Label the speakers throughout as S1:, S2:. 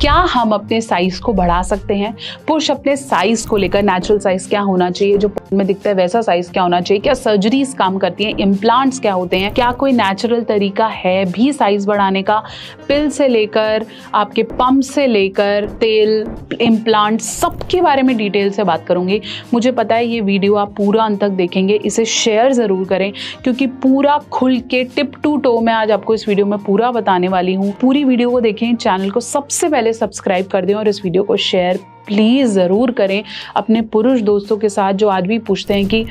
S1: क्या हम अपने साइज को बढ़ा सकते हैं? पुरुष अपने साइज को लेकर नेचुरल साइज क्या होना चाहिए, जो में दिखता है वैसा साइज क्या होना चाहिए, क्या सर्जरीज काम करती हैं, इम्प्लांट्स क्या होते हैं, क्या कोई नेचुरल तरीका है भी साइज बढ़ाने का? पिल से लेकर आपके पंप से लेकर तेल, इम्प्लांट, सबके बारे में डिटेल से बात करूंगी। मुझे पता है ये वीडियो आप पूरा अंत तक देखेंगे, इसे शेयर ज़रूर करें क्योंकि पूरा खुल के टिप टू टो मैं आज आपको इस वीडियो में पूरा बताने वाली हूँ। पूरी वीडियो को देखें, चैनल को सबसे पहले सब्सक्राइब कर दें और इस वीडियो को शेयर प्लीज़ ज़रूर करें अपने पुरुष दोस्तों के साथ जो आज भी पूछते हैं कि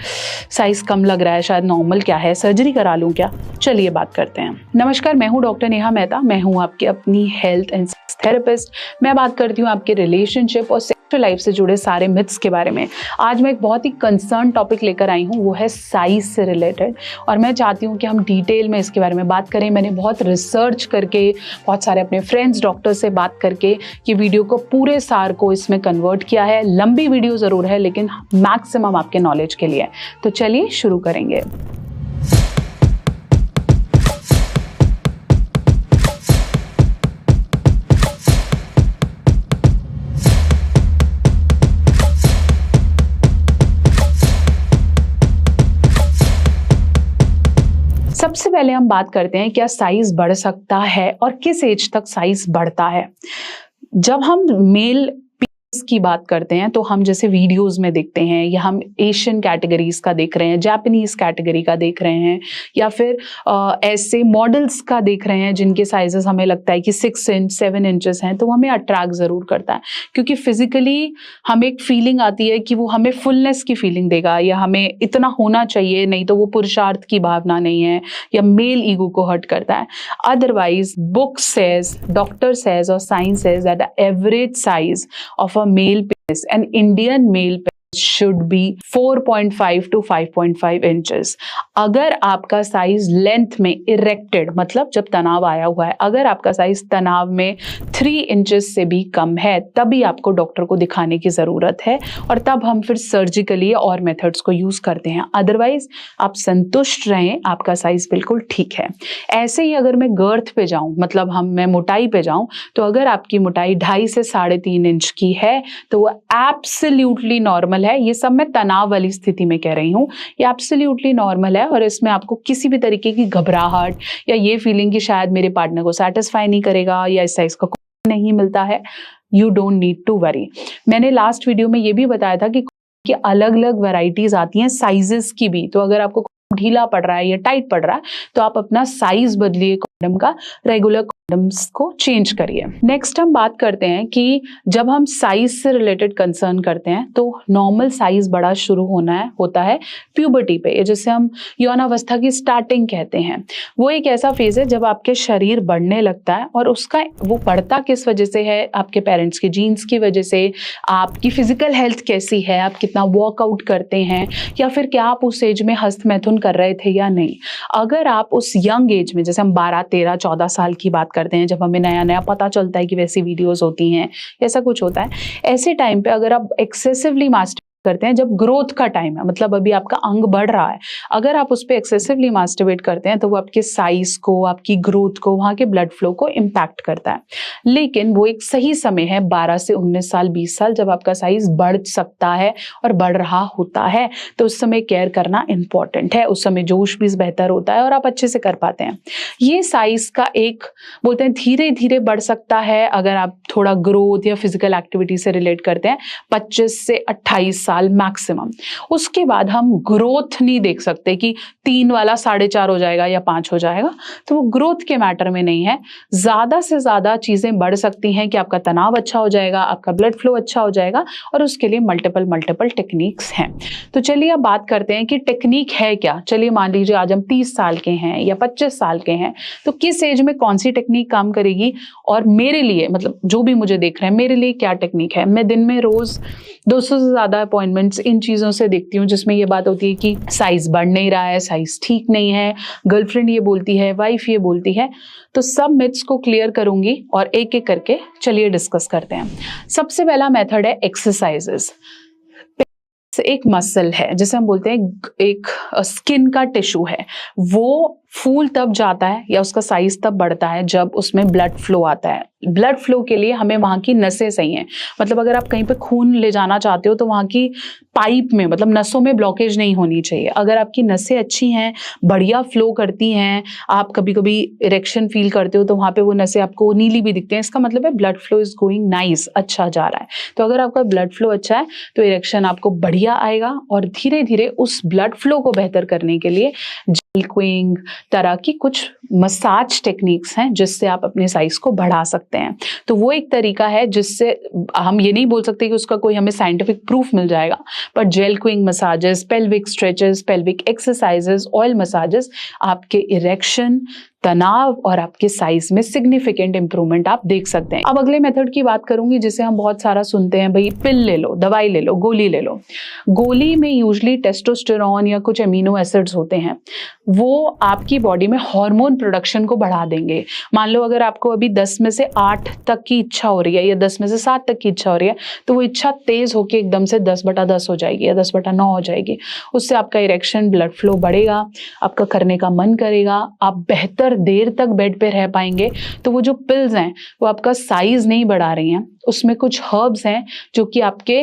S1: साइज़ कम लग रहा है, शायद नॉर्मल क्या है, सर्जरी करा लूँ क्या। चलिए बात करते हैं। नमस्कार, मैं हूँ डॉक्टर नेहा मेहता। मैं हूँ आपकी अपनी हेल्थ एंड थेरेपिस्ट। मैं बात करती हूँ आपके रिलेशनशिप और सेक्सुअल लाइफ से जुड़े सारे मिथ्स के बारे में। आज मैं एक बहुत ही कंसर्न टॉपिक लेकर आई हूँ, वो है साइज से रिलेटेड, और मैं चाहती हूँ कि हम डिटेल में इसके बारे में बात करें। मैंने बहुत रिसर्च करके, बहुत सारे अपने फ्रेंड्स डॉक्टर से बात करके ये वीडियो को पूरे सार को इसमें कन्वर्ट किया है। लंबी वीडियो ज़रूर है लेकिन मैक्सिमम आपके नॉलेज के लिए। तो चलिए शुरू करेंगे। सबसे पहले हम बात करते हैं क्या साइज बढ़ सकता है और किस एज तक साइज बढ़ता है। जब हम मेल की बात करते हैं तो हम जैसे वीडियोस में देखते हैं, या हम एशियन कैटेगरीज का देख रहे हैं, जापानीज कैटेगरी का देख रहे हैं, या फिर ऐसे मॉडल्स का देख रहे हैं जिनके साइजेस हमें लगता है कि 6 इंच 7 इंचेस हैं, तो वो हमें अट्रैक्ट ज़रूर करता है क्योंकि फिजिकली हमें एक फीलिंग आती है कि वो हमें फुलनेस की फीलिंग देगा, या हमें इतना होना चाहिए, नहीं तो वो पुरुषार्थ की भावना नहीं है, या मेल ईगो को हर्ट करता है। Otherwise book says, doctor says और science says that the average size of a male penis, an Indian male penis should be 4.5 to 5.5 inches। अगर आपका साइज लेंथ में इरेक्टेड, मतलब जब तनाव आया हुआ है, अगर आपका साइज तनाव में 3 इंचेस से भी कम है, तभी आपको डॉक्टर को दिखाने की ज़रूरत है, और तब हम फिर सर्जिकली और मेथड्स को यूज़ करते हैं। अदरवाइज आप संतुष्ट रहें, आपका साइज बिल्कुल ठीक है। ऐसे ही अगर मैं गर्थ पे जाऊँ, मतलब मैं मोटाई पे जाऊँ, तो अगर आपकी मोटाई 2.5 से 3.5 इंच की है तो वो एब्सोल्युटली नॉर्मल है। ये सब मैं तनाव वाली स्थिति में कह रही हूँ, ये एब्सोल्युटली नॉर्मल है, और इसमें आपको किसी भी तरीके की घबराहट या ये फीलिंग कि शायद मेरे पार्टनर को सेटिस्फाई नहीं करेगा या इस साइज का नहीं मिलता है, you don't need to worry. मैंने लास्ट वीडियो में ये भी बताया था कि अलग अलग वैरायटीज आती हैं साइजेस की भी, तो अगर आपको ढीला पड़ रहा है या टाइट पड़ रहा है तो आप अपना साइज बदलिए कॉन्डम का, रेगुलर कॉन्डम्स को चेंज करिए। नेक्स्ट हम बात करते हैं कि जब हम साइज से रिलेटेड कंसर्न करते हैं तो नॉर्मल साइज बड़ा शुरू होता है प्यूबर्टी पे, जिसे हम यौनावस्था की स्टार्टिंग कहते हैं। वो एक ऐसा फेज है जब आपके शरीर बढ़ने लगता है, और उसका वो बढ़ता किस वजह से है? आपके पेरेंट्स के जीन्स की वजह से, आपकी फिजिकल हेल्थ कैसी है, आप कितना वर्कआउट करते हैं, या फिर क्या आप उस एज में हस्त मैथुन कर रहे थे या नहीं। अगर आप उस यंग एज में, जैसे हम 12, 13, 14 साल की बात करते हैं, जब हमें नया नया पता चलता है कि वैसी वीडियोस होती हैं, ऐसा कुछ होता है, ऐसे टाइम पे अगर आप एक्सेसिवली मास्टरबेट करते हैं, जब ग्रोथ का टाइम है, मतलब अभी आपका अंग बढ़ रहा है, अगर आप उस पर एक्सेसिवली मास्टरबेट करते हैं तो वो आपके साइज को, आपकी ग्रोथ को, वहाँ के ब्लड फ्लो को इम्पैक्ट करता है। लेकिन वो एक सही समय है 12 से 19 साल 20 साल, जब आपका साइज बढ़ सकता है और बढ़ रहा होता है, तो उस समय केयर करना इंपॉर्टेंट है। उस समय जोश भी बेहतर होता है और आप अच्छे से कर पाते हैं। ये साइज का एक बोलते हैं धीरे धीरे बढ़ सकता है अगर आप थोड़ा ग्रोथ या फिजिकल एक्टिविटी से रिलेट करते हैं, 25 से 28 साल मैक्सिमम। उसके बाद हम ग्रोथ नहीं देख सकते कि 3 वाला 4.5 हो जाएगा या 5 हो जाएगा, तो वो ग्रोथ के मैटर में नहीं है। ज्यादा से ज्यादा चीजें बढ़ सकती हैं कि आपका तनाव अच्छा हो जाएगा, आपका ब्लड फ्लो अच्छा हो जाएगा, और उसके लिए मल्टीपल टेक्निक्स हैं। तो चलिए अब बात करते हैं कि टेक्निक है क्या। चलिए मान लीजिए आज हम 30 साल के हैं या 25 साल के हैं, तो किस एज में कौन सी टेक्निक काम करेगी, और मेरे लिए, मतलब जो भी मुझे देख रहे हैं, मेरे लिए क्या टेक्निक है। मैं दिन में रोज 200 से ज्यादा अपॉइंटमेंट्स इन चीज़ों से देखती हूँ जिसमें ये बात होती है कि साइज बढ़ नहीं रहा है, साइज ठीक नहीं है, गर्लफ्रेंड ये बोलती है, वाइफ ये बोलती है। तो सब मिथ्स को क्लियर करूंगी और एक एक करके चलिए डिस्कस करते हैं। सबसे पहला मेथड है एक्सरसाइजेस। एक मसल है, जैसे हम बोलते हैं एक स्किन का टिश्यू है, वो फूल तब जाता है या उसका साइज तब बढ़ता है जब उसमें ब्लड फ्लो आता है। ब्लड फ्लो के लिए हमें वहाँ की नसें सही हैं। मतलब अगर आप कहीं पे खून ले जाना चाहते हो तो वहाँ की पाइप में, मतलब नसों में ब्लॉकेज नहीं होनी चाहिए। अगर आपकी नसें अच्छी हैं, बढ़िया फ्लो करती हैं, आप कभी कभी इरेक्शन फील करते हो तो वहाँ पे वो नसें आपको नीली भी दिखते हैं, इसका मतलब है blood flow is going nice, अच्छा जा रहा है। तो अगर आपका ब्लड फ्लो अच्छा है तो इरेक्शन आपको बढ़िया आएगा। और धीरे धीरे उस ब्लड फ्लो को बेहतर करने के लिए जेलक्विंग तरह की कुछ मसाज टेक्निक्स हैं जिससे आप अपने साइज को बढ़ा सकते हैं। तो वो एक तरीका है जिससे हम ये नहीं बोल सकते कि उसका कोई हमें साइंटिफिक प्रूफ मिल जाएगा, पर jelqing massages, pelvic stretches, pelvic exercises, oil massages आपके इरेक्शन, तनाव और आपके साइज में सिग्निफिकेंट इंप्रूवमेंट आप देख सकते हैं। अब अगले मेथड की बात करूंगी जिसे हम बहुत सारा सुनते हैं, भाई पिल ले लो, दवाई ले लो, गोली ले लो। गोली में यूजली टेस्टोस्टेरोन या कुछ अमीनो एसिड्स होते हैं, वो आपकी बॉडी में हार्मोन प्रोडक्शन को बढ़ा देंगे। मान लो अगर आपको अभी 10 में से 8 तक की इच्छा हो रही है या 10 में से 7 तक की इच्छा हो रही है, तो वो इच्छा तेज होकर एकदम से 10/10 हो जाएगी या 10/9 हो जाएगी। उससे आपका इरेक्शन, ब्लड फ्लो बढ़ेगा, आपका करने का मन करेगा, आप बेहतर देर तक बेड पे रह पाएंगे। तो वो जो पिल्स हैं वो आपका साइज नहीं बढ़ा रही हैं, उसमें कुछ हर्ब्स हैं जो कि आपके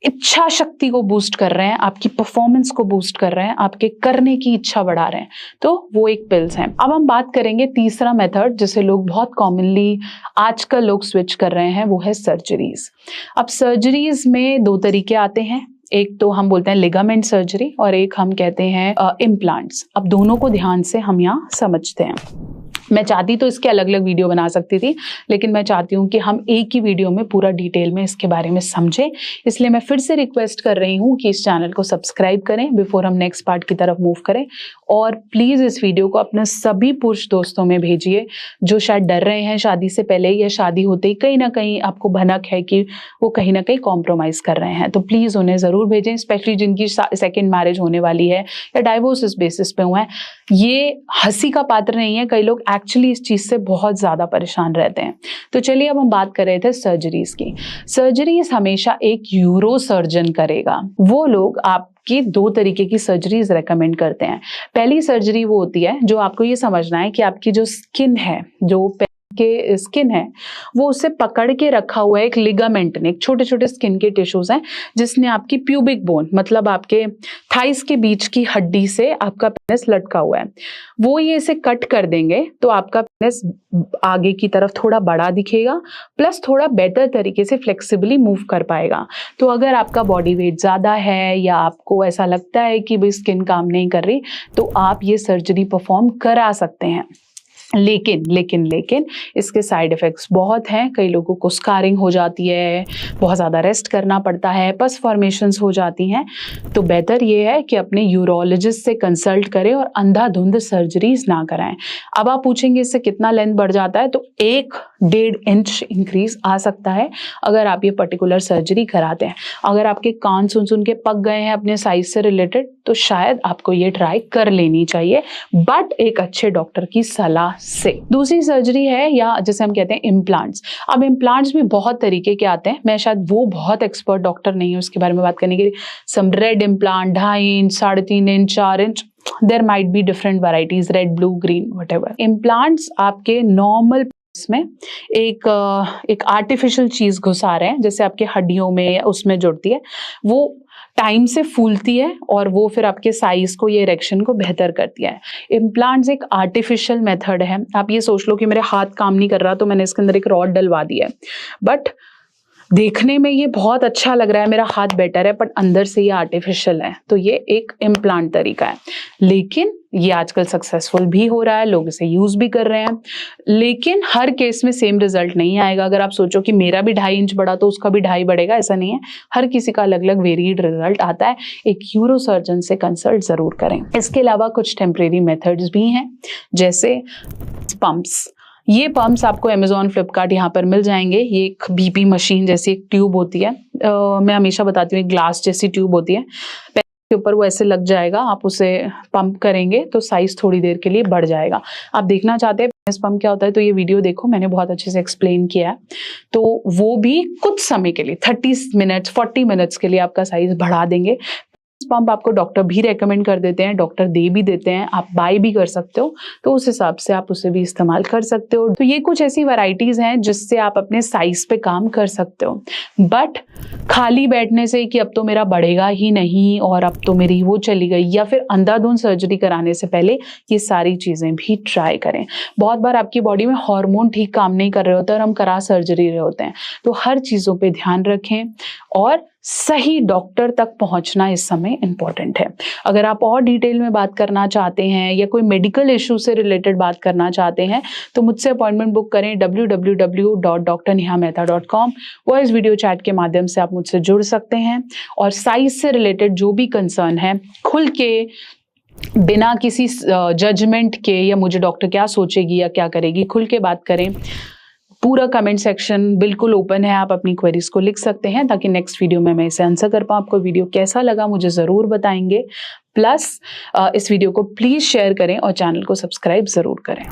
S1: इच्छा शक्ति को बूस्ट कर रहे हैं, आपकी परफॉर्मेंस को बूस्ट कर रहे हैं, आपके करने की इच्छा बढ़ा रहे हैं। तो वो एक पिल्स हैं। अब हम बात करेंगे तीसरा मेथड जिसे लोग बहुत कॉमनली आजकल लोग स्विच कर रहे हैं, वो है सर्जरीज। अब सर्जरीज में 2 तरीके आते हैं, एक तो हम बोलते हैं लिगामेंट सर्जरी और एक हम कहते हैं इम्प्लांट्स। अब दोनों को ध्यान से हम यहाँ समझते हैं। मैं चाहती तो इसके अलग अलग वीडियो बना सकती थी, लेकिन मैं चाहती हूँ कि हम एक ही वीडियो में पूरा डिटेल में इसके बारे में समझें। इसलिए मैं फिर से रिक्वेस्ट कर रही हूँ कि इस चैनल को सब्सक्राइब करें बिफोर हम नेक्स्ट पार्ट की तरफ मूव करें। और प्लीज़ इस वीडियो को अपने सभी पुरुष दोस्तों में भेजिए जो शायद डर रहे हैं शादी से पहले या शादी होते ही कहीं ना कहीं आपको भनक है कि वो कहीं ना कहीं कॉम्प्रोमाइज़ कर रहे हैं। तो प्लीज़ उन्हें ज़रूर भेजें, स्पेशली जिनकी सेकेंड मैरिज होने वाली है या डाइवोर्स इस बेसिस पे हुए हैं। ये हंसी का पात्र नहीं है, कई लोग एक्चुअली इस चीज़ से बहुत ज़्यादा परेशान रहते हैं। तो चलिए अब हम बात कर रहे थे सर्जरीज की। सर्जरीज हमेशा एक यूरो सर्जन करेगा। वो लोग आपकी 2 तरीके की सर्जरीज रेकमेंड करते हैं। पहली सर्जरी वो होती है जो आपको ये समझना है कि आपकी जो स्किन है, जो के स्किन है, वो उसे पकड़ के रखा हुआ है एक लिगामेंट ने, एक छोटे छोटे स्किन के टिश्यूज हैं जिसने आपकी प्यूबिक बोन, मतलब आपके थाइस के बीच की हड्डी से आपका पेनिस लटका हुआ है, वो ये इसे कट कर देंगे तो आपका पेनिस आगे की तरफ थोड़ा बड़ा दिखेगा, प्लस थोड़ा बेटर तरीके से फ्लेक्सिबली मूव कर पाएगा। तो अगर आपका बॉडी वेट ज़्यादा है या आपको ऐसा लगता है कि भाई स्किन काम नहीं कर रही, तो आप ये सर्जरी परफॉर्म करा सकते हैं। लेकिन इसके साइड इफ़ेक्ट्स बहुत हैं। कई लोगों को स्कारिंग हो जाती है, बहुत ज़्यादा रेस्ट करना पड़ता है, पस फॉर्मेशंस हो जाती हैं। तो बेहतर ये है कि अपने यूरोलॉजिस्ट से कंसल्ट करें और अंधाधुंध सर्जरीज ना कराएं। अब आप पूछेंगे इससे कितना लेंथ बढ़ जाता है, तो 1-1.5 इंच इंक्रीज आ सकता है अगर आप ये पर्टिकुलर सर्जरी कराते हैं। अगर आपके कान सुन के पक गए हैं अपने साइज से रिलेटेड, तो शायद आपको ये ट्राई कर लेनी चाहिए, बट एक अच्छे डॉक्टर की सलाह से। दूसरी सर्जरी है या जैसे हम कहते हैं इम्प्लांट्स। अब इम्प्लांट्स भी बहुत तरीके के आते हैं, मैं शायद वो बहुत एक्सपर्ट डॉक्टर नहीं हूँ उसके बारे में बात करने के लिए। Some red implant 2.5 inch, 3.5 inch, 4 inch, there might be different varieties, red, blue, green, whatever. Implants आपके नॉर्मल में एक आर्टिफिशियल चीज घुसा रहे हैं, जैसे आपके हड्डियों में उसमें जुड़ती है, वो टाइम से फूलती है और वो फिर आपके साइज को, ये इरेक्शन को बेहतर करती है। इम्प्लांट्स एक आर्टिफिशियल मेथड है। आप ये सोच लो कि मेरे हाथ काम नहीं कर रहा तो मैंने इसके अंदर एक रॉड डलवा दी है, बट देखने में ये बहुत अच्छा लग रहा है, मेरा हाथ बेटर है, बट अंदर से ये आर्टिफिशियल है। तो ये एक इम्प्लांट तरीका है, लेकिन ये आजकल सक्सेसफुल भी हो रहा है, लोग इसे यूज भी कर रहे हैं। लेकिन हर केस में सेम रिजल्ट नहीं आएगा। अगर आप सोचो कि मेरा भी 2.5 इंच बढ़ा तो उसका भी 2.5 बढ़ेगा, ऐसा नहीं है। हर किसी का अलग अलग वेरिएड रिजल्ट आता है। एक यूरो सर्जन से कंसल्ट जरूर करें। इसके अलावा कुछ टेम्परेरी मेथड्स भी हैं, जैसे पंप्स। ये पंप्स आपको अमेजोन, फ्लिपकार्ट यहाँ पर मिल जाएंगे। ये एक बीपी मशीन जैसी एक ट्यूब होती है, मैं हमेशा बताती हूँ, एक ग्लास जैसी ट्यूब होती है, के ऊपर वो ऐसे लग जाएगा, आप उसे पंप करेंगे तो साइज थोड़ी देर के लिए बढ़ जाएगा। आप देखना चाहते हैं पेनिस पंप क्या होता है तो ये वीडियो देखो, मैंने बहुत अच्छे से एक्सप्लेन किया है। तो वो भी कुछ समय के लिए 30 मिनट्स 40 मिनट्स के लिए आपका साइज बढ़ा देंगे। पंप आपको डॉक्टर भी रेकमेंड कर देते हैं, डॉक्टर दे भी देते हैं, आप बाय भी कर सकते हो, तो उस हिसाब से आप उसे भी इस्तेमाल कर सकते हो। तो ये कुछ ऐसी वैरायटीज हैं जिससे आप अपने साइज पे काम कर सकते हो। बट खाली बैठने से कि अब तो मेरा बढ़ेगा ही नहीं और अब तो मेरी वो चली गई, या फिर अंधाधुंध सर्जरी कराने से पहले ये सारी चीजें भी ट्राई करें। बहुत बार आपकी बॉडी में हार्मोन ठीक काम नहीं कर रहे होते और हम करा सर्जरी रहे होते हैं, तो हर चीजों पे ध्यान रखें और सही डॉक्टर तक पहुंचना इस समय इंपॉर्टेंट है। अगर आप और डिटेल में बात करना चाहते हैं या कोई मेडिकल इशू से रिलेटेड बात करना चाहते हैं तो मुझसे अपॉइंटमेंट बुक करें www.drnehamehta.com। वॉइस वीडियो चैट के माध्यम से आप मुझसे जुड़ सकते हैं और साइज से रिलेटेड जो भी कंसर्न है खुल के, बिना किसी जजमेंट के या मुझे डॉक्टर क्या सोचेगी या क्या करेगी, खुल के बात करें। पूरा कमेंट सेक्शन बिल्कुल ओपन है, आप अपनी क्वेरीज को लिख सकते हैं ताकि नेक्स्ट वीडियो में मैं इसे आंसर कर पाऊँ। आपको वीडियो कैसा लगा मुझे ज़रूर बताएंगे। प्लस इस वीडियो को प्लीज़ शेयर करें और चैनल को सब्सक्राइब ज़रूर करें।